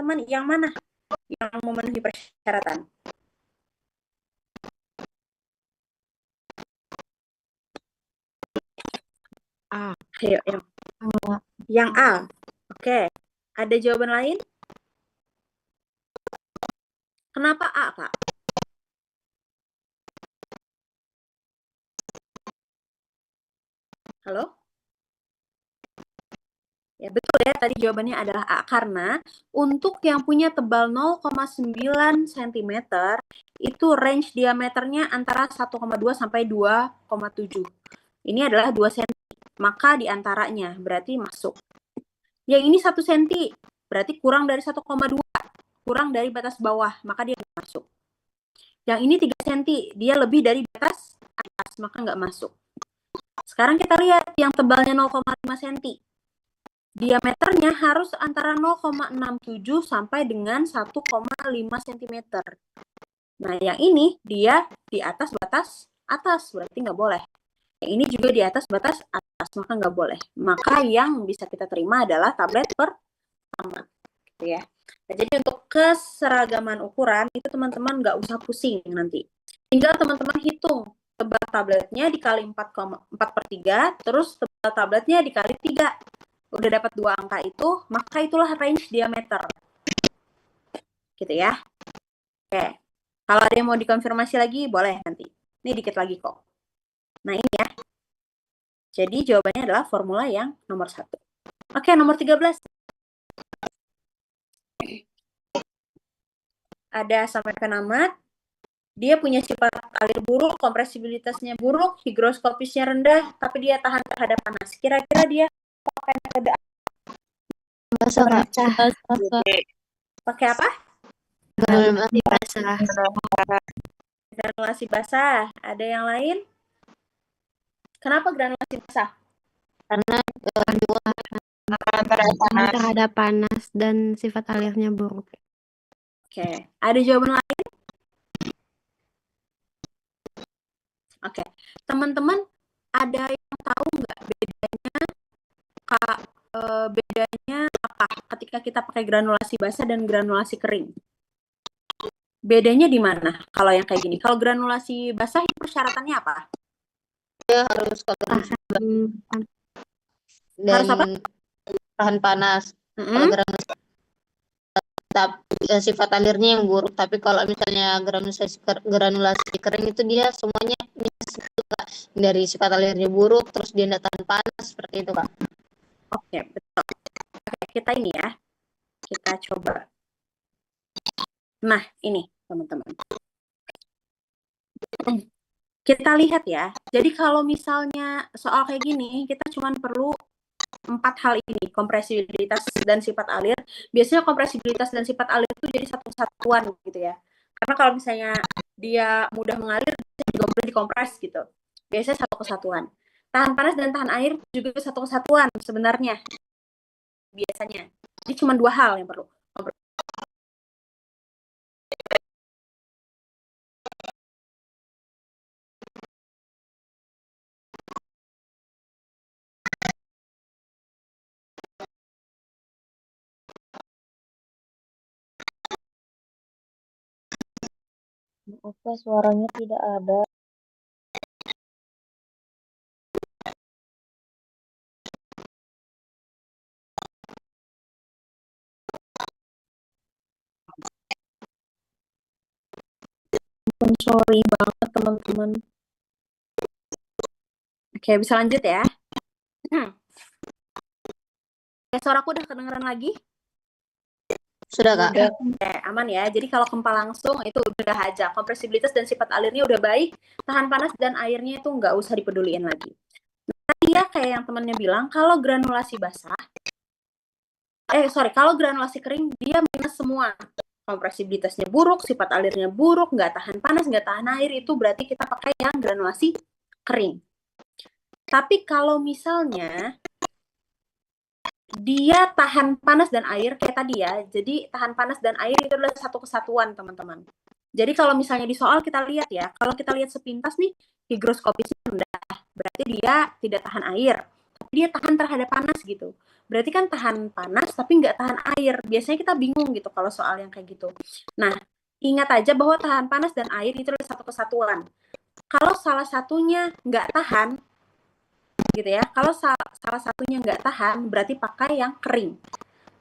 teman-teman? Yang mana yang memenuhi persyaratan? A. Ayo, yang A. Oke. Ada jawaban lain? Kenapa A, Kak? Halo? Ya, betul ya, tadi jawabannya adalah A. Karena untuk yang punya tebal 0,9 cm, itu range diameternya antara 1,2 sampai 2,7. Ini adalah 2 cm. Maka diantaranya berarti masuk. Yang ini 1 cm, berarti kurang dari 1,2. Kurang dari batas bawah, maka dia nggak masuk. Yang ini 3 cm, dia lebih dari batas atas, maka nggak masuk. Sekarang kita lihat yang tebalnya 0,5 cm. Diameternya harus antara 0,67 sampai dengan 1,5 cm. Nah, yang ini dia di atas batas atas, berarti nggak boleh. Yang ini juga di atas batas atas, maka nggak boleh. Maka yang bisa kita terima adalah tablet pertama. Gitu ya. Nah, jadi untuk keseragaman ukuran, itu teman-teman nggak usah pusing nanti. Tinggal teman-teman hitung tebal tabletnya dikali 4/3, terus tebal tabletnya dikali 3. Udah dapat 2 angka itu, maka itulah range diameter. Gitu ya. Oke. Kalau ada yang mau dikonfirmasi lagi, boleh nanti. Ini dikit lagi kok. Nah, ini ya. Jadi jawabannya adalah formula yang nomor 1. Oke, nomor 13. Ada sampai penamat. Dia punya sifat alir buruk, kompresibilitasnya buruk, higroskopisnya rendah, tapi dia tahan terhadap panas. Kira-kira dia pakai metode pakai apa? Granulasi basah. Granulasi basah. Ada yang lain? Kenapa granulasi basah? Karena terhadap panas dan sifat alirnya buruk. Oke. Ada jawaban lain? Oke. Teman-teman, ada yang tahu nggak bedanya apa ketika kita pakai granulasi basah dan granulasi kering? Bedanya di mana kalau yang kayak gini? Kalau granulasi basah itu persyaratannya apa? Dia harus Harus apa? Tahan panas. Kalau granulasi sifat alirnya yang buruk, tapi kalau misalnya granulasi kering itu dia semuanya dari sifat alirnya buruk, terus dia tidak tahan panas, seperti itu Kak. Oke, betul. Oke, kita ini ya, kita coba. Nah, ini teman-teman. Kita lihat ya, jadi kalau misalnya soal kayak gini, kita cuma perlu 4 hal ini, kompresibilitas dan sifat alir. Biasanya kompresibilitas dan sifat alir itu jadi satu kesatuan gitu ya. Karena kalau misalnya dia mudah mengalir, bisa juga mudah dikompres gitu. Biasanya satu kesatuan. Tahan panas dan tahan air juga satu kesatuan sebenarnya. Biasanya. Jadi cuma 2 hal yang perlu. Apa suaranya tidak ada? Sorry banget teman-teman. Oke, bisa lanjut ya. Suaraku udah kedengeran lagi? Sudah Kak. Oke, aman ya. Jadi kalau gempa langsung itu udah aja. Kompresibilitas dan sifat alirnya udah baik. Tahan panas dan airnya itu nggak usah dipeduliin lagi. Tadi ya kayak yang temennya bilang, kalau granulasi basah, kalau granulasi kering, dia minus semua. Kompresibilitasnya buruk, sifat alirnya buruk, nggak tahan panas, nggak tahan air, itu berarti kita pakai yang granulasi kering. Tapi kalau misalnya dia tahan panas dan air kayak tadi ya, jadi tahan panas dan air itu adalah satu kesatuan teman-teman. Jadi kalau misalnya di soal kita lihat ya, kalau kita lihat sepintas nih, higroskopisnya rendah, berarti dia tidak tahan air. Tapi dia tahan terhadap panas gitu. Berarti kan tahan panas tapi nggak tahan air. Biasanya kita bingung gitu kalau soal yang kayak gitu. Nah, ingat aja bahwa tahan panas dan air itu adalah satu kesatuan. Kalau salah satunya nggak tahan, gitu ya. Kalau salah satunya nggak tahan, berarti pakai yang kering.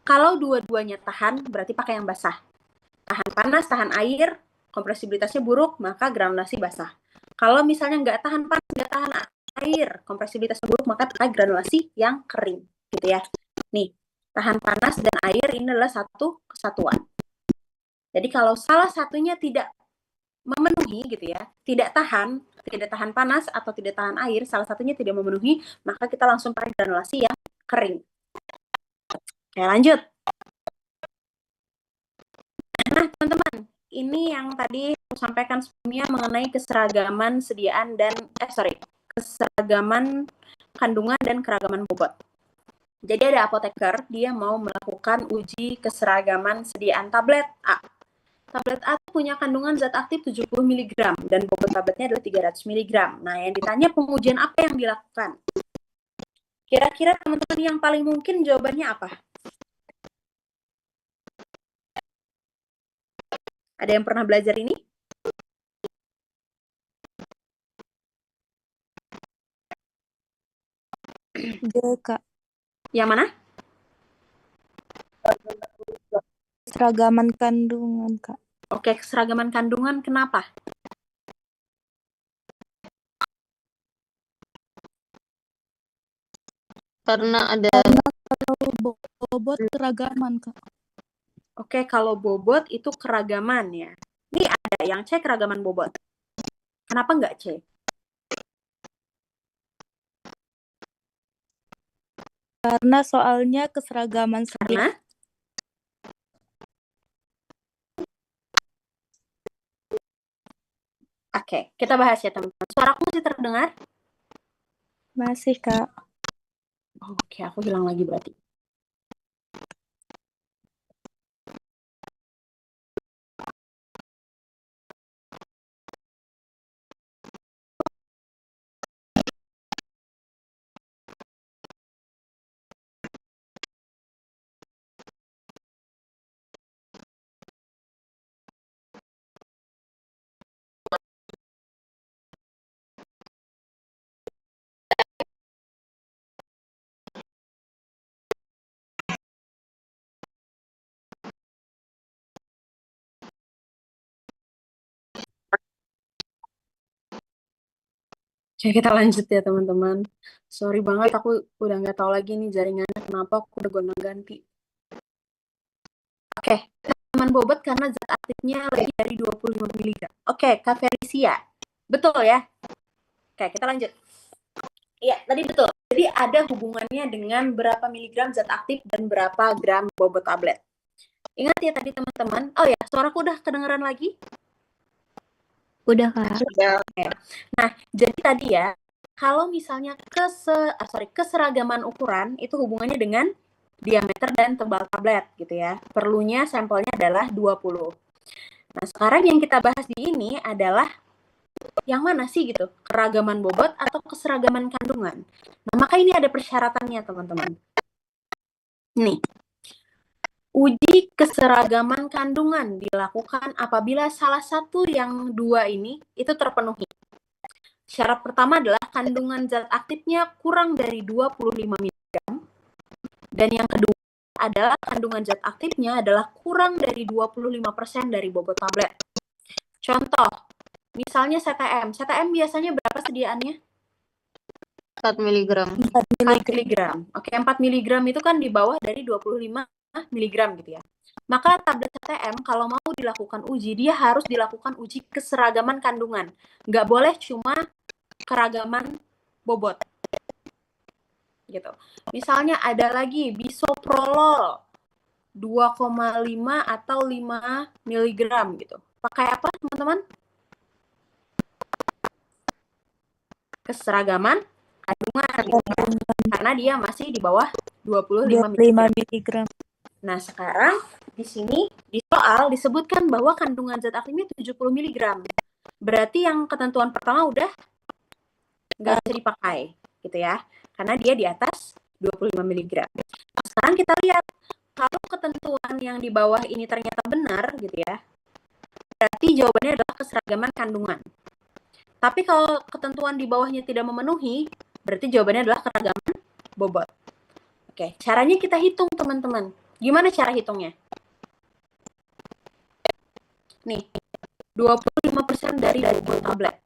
Kalau dua-duanya tahan, berarti pakai yang basah. Tahan panas, tahan air, kompresibilitasnya buruk, maka granulasi basah. Kalau misalnya nggak tahan panas, nggak tahan air, kompresibilitasnya buruk, maka pakai granulasi yang kering, gitu ya. Nih, tahan panas dan air ini adalah satu kesatuan. Jadi kalau salah satunya tidak memenuhi gitu ya, tidak tahan panas atau tidak tahan air, salah satunya tidak memenuhi, maka kita langsung pakai granulasi yang kering. Oke, lanjut. Nah, teman-teman, ini yang tadi aku sampaikan sebelumnya mengenai keseragaman sediaan dan keseragaman kandungan dan keragaman bobot. Jadi ada apoteker, dia mau melakukan uji keseragaman sediaan tablet A. Tablet A punya kandungan zat aktif 70 mg dan bobot tabletnya adalah 300 mg. Nah, yang ditanya pengujian apa yang dilakukan? Kira-kira teman-teman yang paling mungkin jawabannya apa? Ada yang pernah belajar ini? D, Kak. Yang mana? Seragaman kandungan, Kak. Oke, keseragaman kandungan kenapa? Karena ada Kalau bobot keragaman, Kak. Oke, kalau bobot itu keragaman ya. Ini ada yang C keragaman bobot. Kenapa nggak C? Karena soalnya keseragaman Karena? Oke, kita bahas ya teman-teman. Suaraku masih terdengar? masih, Kak. Oke, aku hilang lagi berarti. Oke, kita lanjut ya teman-teman. Sorry banget, aku udah nggak tahu lagi nih jaringannya kenapa aku udah gonta-ganti. Oke, teman bobot karena zat aktifnya lebih dari 25 mg. Oke, Kak Felicia. Betul ya? Oke, kita lanjut. Iya, tadi betul. Jadi ada hubungannya dengan berapa miligram zat aktif dan berapa gram bobot tablet. Ingat ya tadi teman-teman. Oh ya, suaraku udah kedengeran lagi? Udah, Kak. Nah, jadi tadi ya, kalau misalnya keseragaman ukuran itu hubungannya dengan diameter dan tebal tablet gitu ya. Perlunya sampelnya adalah 20. Nah, sekarang yang kita bahas di ini adalah yang mana sih gitu? Keragaman bobot atau keseragaman kandungan? Nah, maka ini ada persyaratannya, teman-teman. Nih. Uji keseragaman kandungan dilakukan apabila salah satu yang dua ini itu terpenuhi. Syarat pertama adalah kandungan zat aktifnya kurang dari 25 mg. Dan yang kedua adalah kandungan zat aktifnya adalah kurang dari 25% dari bobot tablet. Contoh, misalnya CTM. CTM biasanya berapa sediaannya? 4 mg. 4 mg. Oke, 4 mg itu kan di bawah dari 25 mg gitu ya. Maka tablet CTM kalau mau dilakukan uji, dia harus dilakukan uji keseragaman kandungan. Nggak boleh cuma keragaman bobot. Gitu. Misalnya ada lagi bisoprolol 2,5 atau 5 mg gitu. Pakai apa, teman-teman? Keseragaman kandungan gitu ya. Karena dia masih di bawah 25 mg. Nah, sekarang di sini di soal disebutkan bahwa kandungan zat aktifnya 70 mg. Berarti yang ketentuan pertama udah nggak bisa dipakai, gitu ya. karena dia di atas 25 mg. Sekarang kita lihat, kalau ketentuan yang di bawah ini ternyata benar gitu ya, berarti jawabannya adalah keseragaman kandungan. Tapi kalau ketentuan di bawahnya tidak memenuhi, berarti jawabannya adalah keragaman bobot. Oke, caranya kita hitung teman-teman. Gimana cara hitungnya? Nih, 25% dari bobot tablet.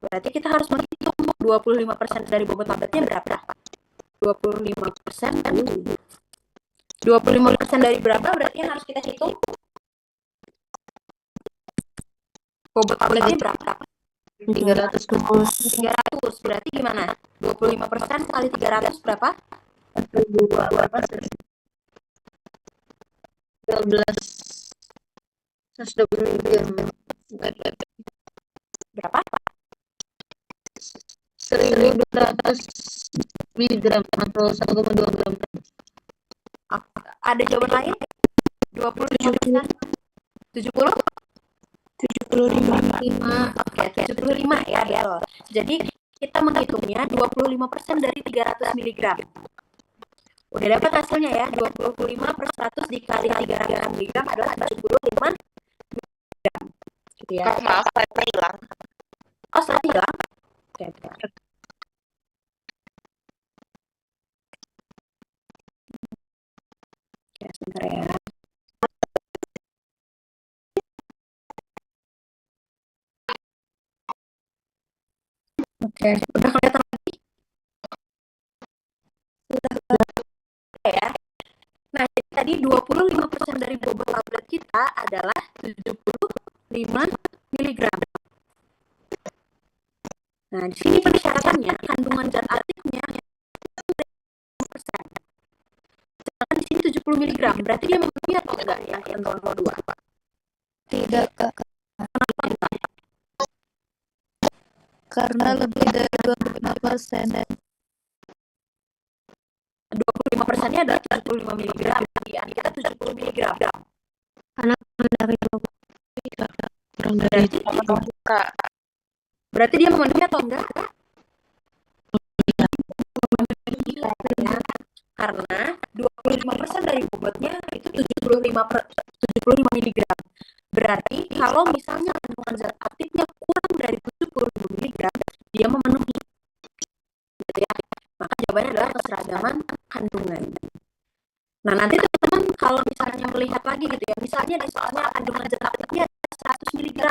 Berarti kita harus menghitung 25% dari bobot tabletnya berapa? 25% dari berapa berarti yang harus kita hitung? Bobot tabletnya berapa? 300. 300. Berarti gimana? 25% kali 300 berapa? 12. Berapa? 1200 miligram atau 1,2 gram. Ada jawaban lain? 25%? 70? 75. Oke, 75 ya, betul. Jadi kita menghitungnya 25% dari 300 mg. Udah dapat hasilnya ya, 25 per 100 dikali 300 mg adalah 75 mg. Gitu ya. Maaf, saya hilang. Oh, saya hilang? Oke, bentar. Oke, sebentar ya. Oke, udah kelihatan lagi? Sudah ya. Nah, jadi tadi 25% dari bobot tablet kita adalah 75 mg. Nah, di sini persyaratannya kandungan zat aktifnya 5%. Sedangkan di sini 70 mg. Berarti dia memenuhi atau enggak yang ketentuan nomor 2? Tidak, Kak. Karena lebih dari 25%. 25%-nya adalah 75 mg. Kemudian kita 70 mg. Karena dari kurang dari Berarti dia memenuhi atau enggak? Ya, karena 25% dari bobotnya itu 75 mg. Berarti kalau misalnya kandungan zat aktifnya kurang dari 75 mg, dia memenuhi. Gitu ya. Maka jawabannya adalah keseragaman kandungan. Nah, nanti teman-teman kalau misalnya melihat lagi gitu ya, misalnya di soalnya kandungan zat aktifnya 100 mg.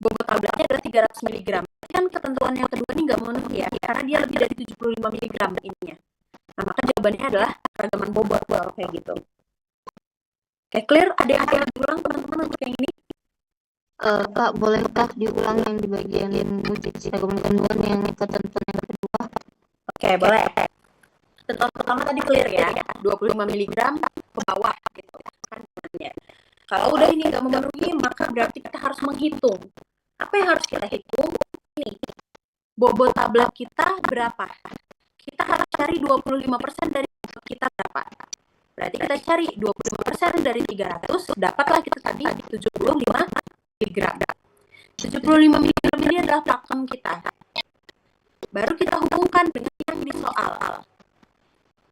Bobot tabletnya adalah 300 mg. Kan ketentuan yang kedua ini nggak memenuhi ya, karena dia lebih dari 75 mg ininya. Nah, maka jawabannya adalah keragaman bobot kalau kayak gitu. Oke, clear? Ada yang mau diulang teman-teman untuk yang ini? Kak, bolehkah diulang yang di bagian uji keseragaman kandungan yang ketentuan yang kedua? Oke, boleh. Ketentuan pertama tadi clear ya, 25 mg ke bawah gitu kandungannya. Kalau udah ini nggak memenuhi, maka berarti kita harus menghitung. Apa yang harus kita hitung? Ini, bobot tablet kita berapa? Kita harus cari 25% dari bobot kita berapa? Berarti kita cari 25% dari 300, dapatlah kita tadi 75 mg. 75 mg ini adalah pakem kita. Baru kita hubungkan dengan yang di soal.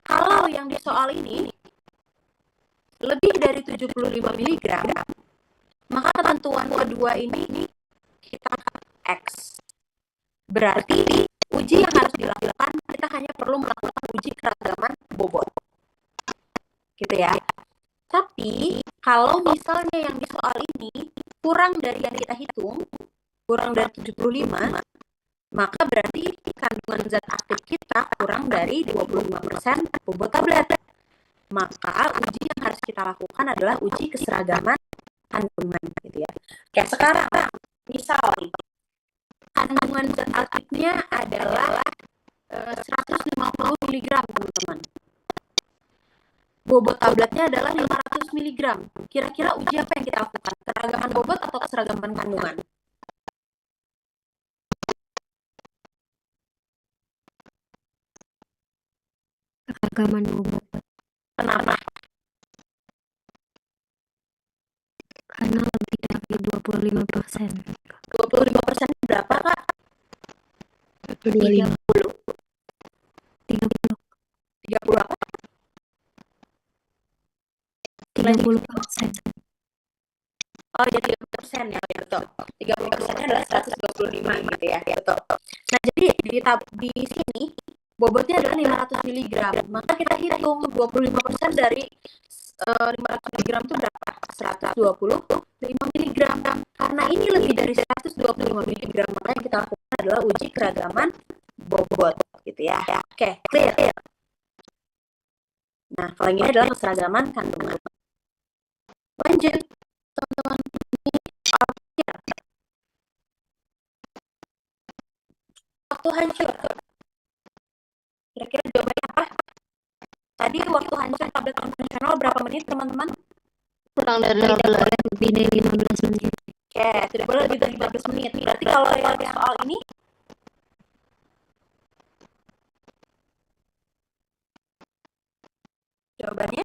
Kalau yang di soal ini lebih dari 75 mg, maka ketentuan kedua ini kita X. Berarti uji yang harus dilakukan, kita hanya perlu melakukan uji keragaman bobot. Gitu ya. Tapi kalau misalnya yang di soal ini kurang dari yang kita hitung, kurang dari 75, maka berarti kandungan zat aktif kita kurang dari 25% bobot tablet. Maka uji yang harus kita lakukan adalah uji keseragaman kandungan gitu ya. Oke, sekarang misal nih, kandungan zat aktifnya adalah 150 mg teman-teman. Bobot tabletnya adalah 500 mg. Kira-kira uji apa yang kita lakukan? Keragaman bobot atau keseragaman kandungan? keragaman bobot. Kenapa? Karena lebih dari 25%. 25% berapa, Kak? 25. 30 apa? 30%. Oh ya 30% ya, betul. 30%-nya adalah 125 gitu ya, betul. Nah jadi di sini bobotnya adalah 500 mg. Maka kita hitung 25% dari 500 mg itu berapa? 125 mg. Karena ini lebih dari 125 mg, maka yang kita lakukan adalah uji keragaman bobot gitu ya. Oke, clear. Nah, kalau ini adalah keseragaman kandungan. Lanjut, teman-teman. Waktu hancur. Kira-kira jawabannya apa? Tadi waktu hancur tablet konvensional berapa menit, teman-teman? Kurang dari Tidak 15. boleh lebih dari 15 menit. Oke, tidak boleh lebih dari 15 menit. Berarti kalau yang soal ini, jawabannya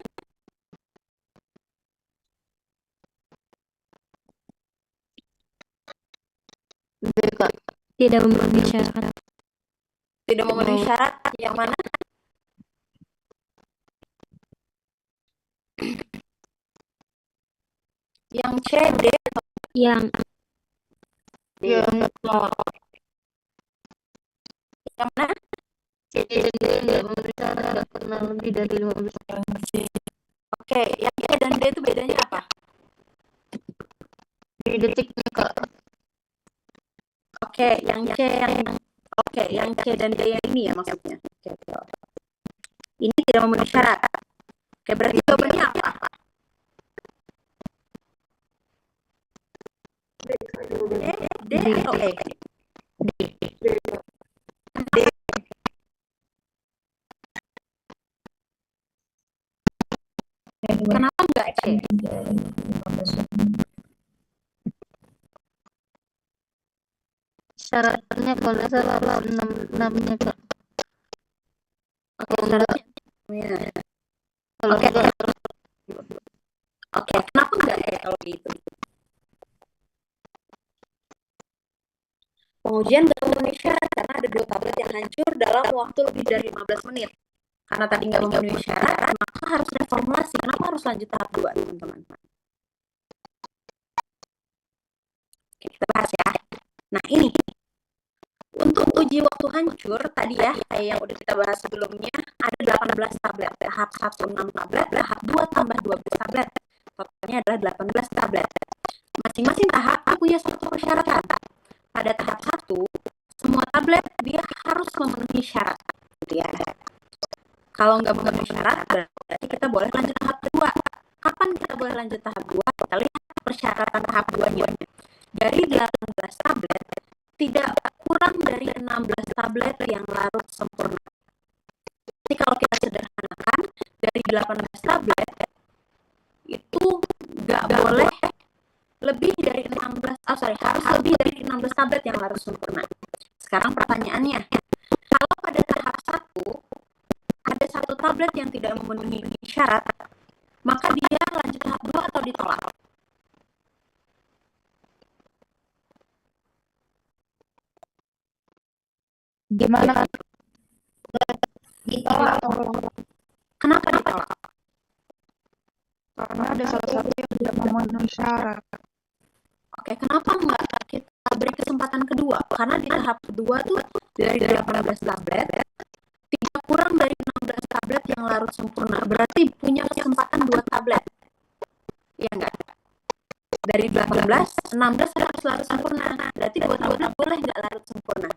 B, Kak. Tidak memenuhi syarat. tidak memenuhi syarat. Yang mana? Yang C, D, Yang Yang yang mana? C dan D tidak memenuhi syarat pernah lebih dari 15 menit. Oke, yang C dan D itu bedanya apa? Di detiknya, Kak. Oke, yang C dan D yang ini ya maksudnya. Oke. Ini tidak memenuhi syarat. Oke, berarti jawabannya apa? D atau E? D. Kenapa enggak C? Syaratnya kalau nggak salah 6-nya, Kak. Oke, syaratnya. Ya. Kalau Oke. enggak, Oke, kenapa enggak E kalau gitu? Pengujian nggak memenuhi syarat karena ada 2 tablet yang hancur dalam waktu lebih dari 15 menit. Karena tadi nggak memenuhi syarat, maka harus reformulasi. Kenapa harus lanjut tahap 2, teman-teman? Oke, kita bahas ya. Nah, ini. Untuk uji waktu hancur, tadi ya, kayak yang udah kita bahas sebelumnya, ada 18 tablet. Tahap 1, 6 tablet, tahap 2 tambah 12 tablet. Totalnya adalah 18 tablet. Masing-masing tahap punya satu persyaratan. Pada tahap 1, semua tablet dia harus memenuhi syarat. Gitu ya. Kalau nggak memenuhi syarat, berarti kita boleh lanjut tahap 2. Kapan kita boleh lanjut tahap 2? Kita lihat persyaratan tahap 2-nya. Dari 18 tablet, tidak kurang dari 16 tablet yang larut sempurna. Jadi kalau kita sederhanakan, dari 18 tablet, itu nggak boleh lebih dari 16, harus lebih dari 16 tablet yang larut sempurna. Sekarang pertanyaannya, kalau pada tahap 1 ada 1 tablet yang tidak memenuhi syarat, maka dia lanjut tahap 2 atau ditolak? Gimana? Ditolak. Kenapa ditolak? Karena ada salah satu yang tidak memenuhi syarat. Oke, kenapa nggak kita beri kesempatan kedua? Karena di tahap kedua tuh dari 18 tablet, tidak kurang dari 16 tablet yang larut sempurna. Berarti punya kesempatan 2 tablet. Iya nggak? Dari 18, 16 harus larut sempurna. Berarti 2 tablet boleh nggak larut sempurna?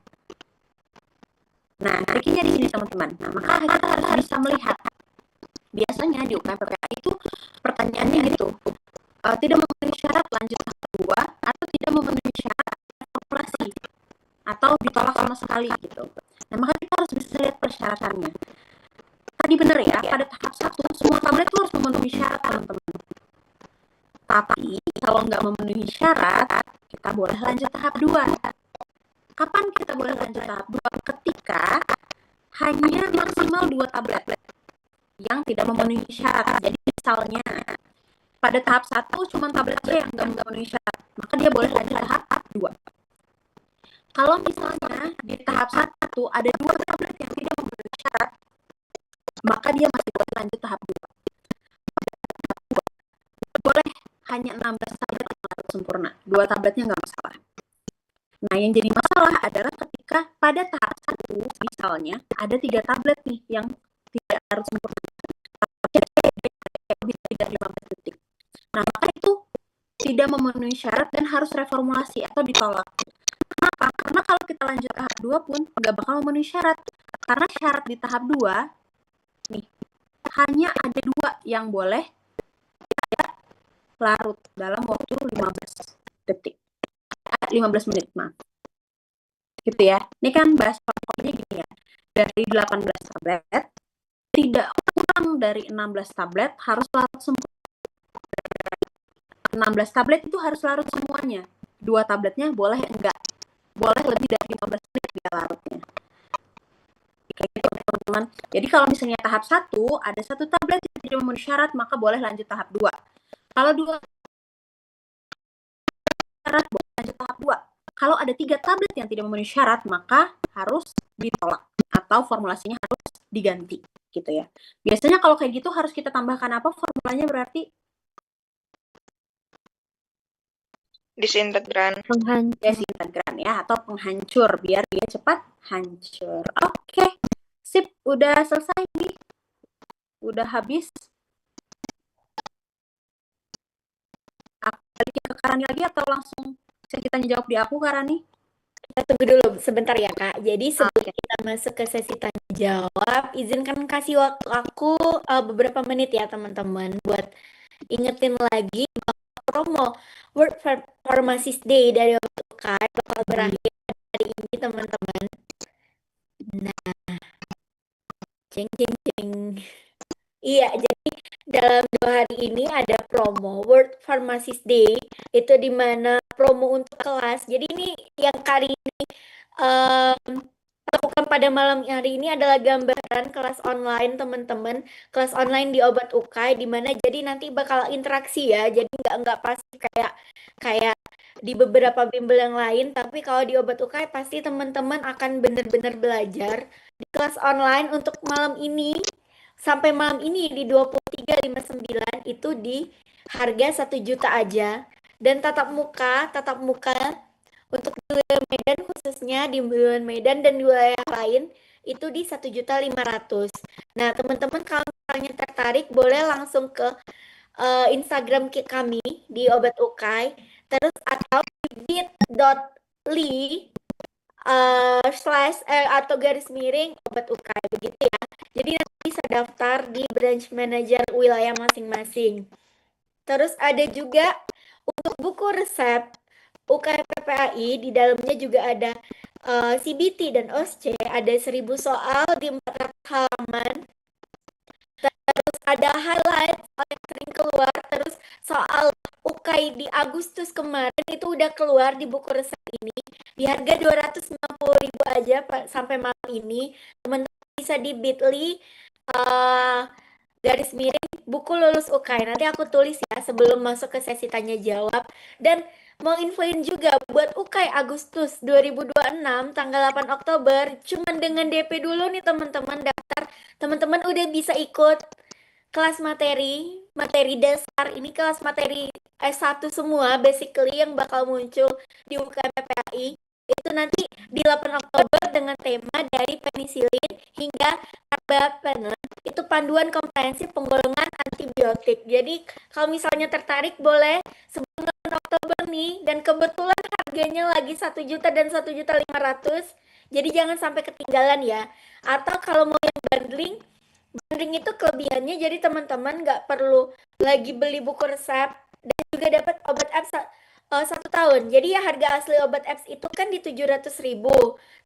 Nah, triknya di sini teman-teman. Nah, maka kita harus bisa melihat. Biasanya di UKM-PPK itu pertanyaannya gitu. Tidak memenuhi syarat lanjut tahap 2 atau tidak memenuhi syarat reformulasi atau ditolak sama sekali gitu. Nah, maka kita harus bisa lihat persyaratannya. Tadi benar ya, pada tahap 1 semua tablet itu harus memenuhi syarat, teman-teman. Tapi kalau nggak memenuhi syarat, kita boleh lanjut tahap 2. Kapan kita boleh lanjut tahap 2? Ketika hanya maksimal 2 tablet yang tidak memenuhi syarat. Jadi misalnya pada tahap 1 cuma tablet C yang nggak memenuhi syarat, maka dia boleh lanjut tahap 2. Kalau misalnya di tahap 1 ada 2 tablet yang tidak memenuhi syarat, maka dia masih boleh lanjut tahap 2. Boleh hanya 16 tablet yang larut sempurna. 2 tabletnya nggak masalah. Nah, yang jadi masalah adalah ketika pada tahap 1 misalnya ada 3 tablet nih yang tidak larut sempurna. Bisa tidak 15 detik. Nah, maka itu tidak memenuhi syarat dan harus reformulasi atau ditolak. Kenapa? Karena kalau kita lanjut tahap 2 pun nggak bakal memenuhi syarat. Karena syarat di tahap 2 nih hanya ada 2 yang boleh tidak larut dalam waktu 15 detik. 15 menit, maaf. Gitu ya. Ini kan bahas pokoknya gini ya. Dari 18 tablet, tidak kurang dari 16 tablet harus larut sempurna. 16 tablet itu harus larut semuanya. 2 tabletnya boleh enggak. Boleh lebih dari 15 menit dia larutnya. Kayak gitu teman-teman. Jadi kalau misalnya tahap 1 ada 1 tablet yang tidak memenuhi syarat, maka boleh lanjut tahap 2. Kalau 2 syarat, boleh lanjut tahap 2. Kalau ada 3 tablet yang tidak memenuhi syarat, maka harus ditolak atau formulasinya harus diganti gitu ya. Biasanya kalau kayak gitu harus kita tambahkan apa formulanya berarti? Disintegran. Desintegran ya, atau penghancur biar dia cepat hancur. Oke. Sip, udah selesai nih. Udah habis. Aku balikin ke Karani lagi atau langsung saya tanya jawab di aku, Karani? Kita tunggu dulu sebentar ya Kak. Jadi sebelum kita masuk ke sesi tanya jawab, izinkan kasih waktu aku beberapa menit ya teman-teman buat ingetin lagi bahwa promo World Pharmacist Day dari UKAI bakal berakhir hari ini teman-teman. Nah, jeng jeng jeng. Iya, jadi dalam 2 hari ini ada promo World Pharmacist Day, itu di mana promo untuk kelas. Jadi ini yang kali ini lakukan pada malam hari ini adalah gambaran kelas online teman-teman, kelas online di Obat Ukay, di mana jadi nanti bakal interaksi ya, jadi nggak pasif kayak di beberapa bimbel yang lain, tapi kalau di Obat Ukay pasti teman-teman akan benar-benar belajar di kelas online untuk malam ini. Sampai malam ini di 23.59 itu di harga 1 juta aja. Dan tatap muka untuk di wilayah Medan khususnya di wilayah Medan dan di wilayah lain itu di 1.500.000. Nah, teman-teman kalau misalnya tertarik boleh langsung ke Instagram kami di Obat Ukay, terus atau di bit.ly atau / Obat Ukay begitu ya. Jadi nanti bisa daftar di branch manager wilayah masing-masing. Terus ada juga untuk buku resep UKM PPAI, di dalamnya juga ada CBT dan OSCE, ada 1000 soal di 400 halaman. Terus ada highlight yang sering keluar, terus soal UKAI di Agustus kemarin itu udah keluar di buku resep ini di harga 290.000 aja sampai malam ini. Teman-teman bisa di bit.ly / buku lulus UKAI. Nanti aku tulis ya sebelum masuk ke sesi tanya jawab. Dan mau infoin juga buat UKAI Agustus 2026 tanggal 8 Oktober cuman dengan DP dulu nih teman-teman daftar. Teman-teman udah bisa ikut kelas materi dasar. Ini kelas materi S1 semua basically yang bakal muncul di UKM PPAI. Itu nanti di 8 Oktober dengan tema dari penisilin hingga carbapenem. Itu panduan komprehensif penggolongan antibiotik. Jadi kalau misalnya tertarik boleh sebelum 8 Oktober nih, dan kebetulan harganya lagi 1 juta dan 1.500.000. Jadi jangan sampai ketinggalan ya. Atau kalau mau yang bundling itu kelebihannya jadi teman-teman nggak perlu lagi beli buku resep dan juga dapat obat apps 1 tahun. Jadi ya harga asli obat apps itu kan di 700.000.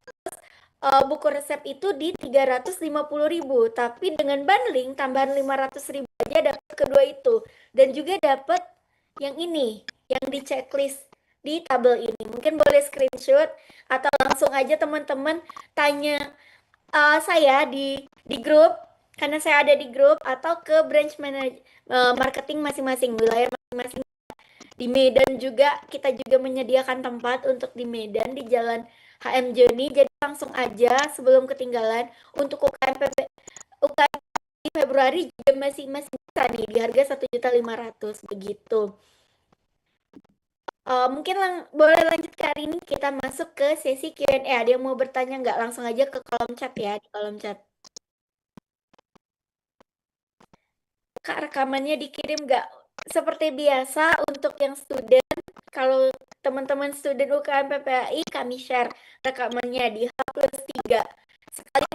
Terus buku resep itu di 350.000. Tapi dengan bundling tambahan 500.000 aja dapat kedua itu. Dan juga dapat yang ini, yang di checklist di tabel ini. Mungkin boleh screenshot atau langsung aja teman-teman tanya saya di grup, karena saya ada di grup, atau ke branch manager marketing masing-masing, wilayah masing-masing. Di Medan juga kita juga menyediakan tempat untuk di Medan di Jalan HM Joni. Jadi langsung aja sebelum ketinggalan untuk UKM di Februari juga masih bisa nih di harga 1.500.000 begitu. Mungkin boleh lanjut ke hari ini, kita masuk ke sesi Q&A. Ada yang mau bertanya nggak? Langsung aja ke kolom chat ya, di kolom chat. Kak, rekamannya dikirim nggak? Seperti biasa untuk yang student, kalau teman-teman student UKM PPAI, kami share rekamannya di H+3. Sekali